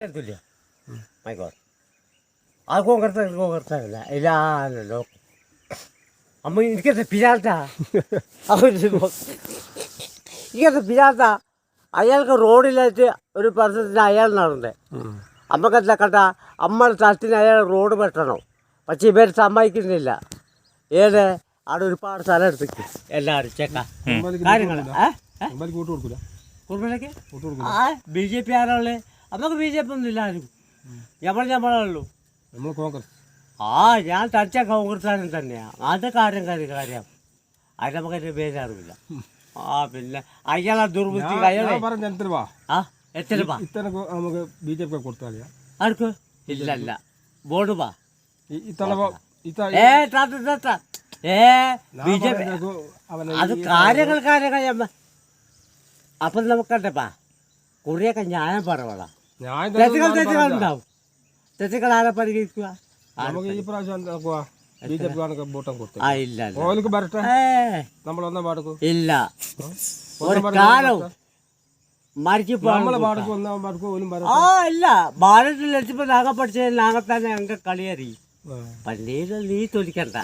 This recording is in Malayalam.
Tulia. My God. I'll go over there. Ilano. I mean, you get the pirata. You get the pirata. അയാൾ റോഡിലായിട്ട് ഒരു പരിസരത്തിന് അയാൾ നടന്നത് അമ്മക്കല്ല കട്ട അമ്മ സ്ഥലത്തിന് അയാൾ റോഡ് വെട്ടണം പക്ഷെ ഇവർ സമ്മതിക്കുന്നില്ല ഏത് അവിടെ ഒരുപാട് സ്ഥലം എടുത്തേക്ക് എല്ലാവരും ചേക്കാ കാര്യങ്ങൾ ബി ജെ പി ആരാള് നമുക്ക് ബി ജെ പി ഒന്നും ഇല്ല ആരും ഞമ്മളുള്ളൂ ഞാൻ തടിച്ച കോൺഗ്രസ്സുകാരൻ തന്നെയാണ് അത് കാര്യം അത് നമുക്കതിൻ്റെ ബേജാറുമില്ല പിന്നെ അയാളെ ദുർബുദ്ധി ആർക്ക് ഇല്ലല്ല ബോർഡ് വാ അത് കാര്യങ്ങൾ അപ്പം നമുക്കണ്ടപ്പാ കുറേയൊക്കെ ന്യായം പറവളാ തെറ്റുകളുണ്ടാവും തെറ്റുകൾ ആരെ പരിഹരിക്കുക ഇല്ല ഒരു കാലവും ഇല്ല ഭാരതത്തിൽ എത്തിയപ്പോ നാഗ പഠിച്ച നാഗത്താനെ അങ്ങ് കളിയറി പണ്ടേത് നീ തൊലിക്കണ്ട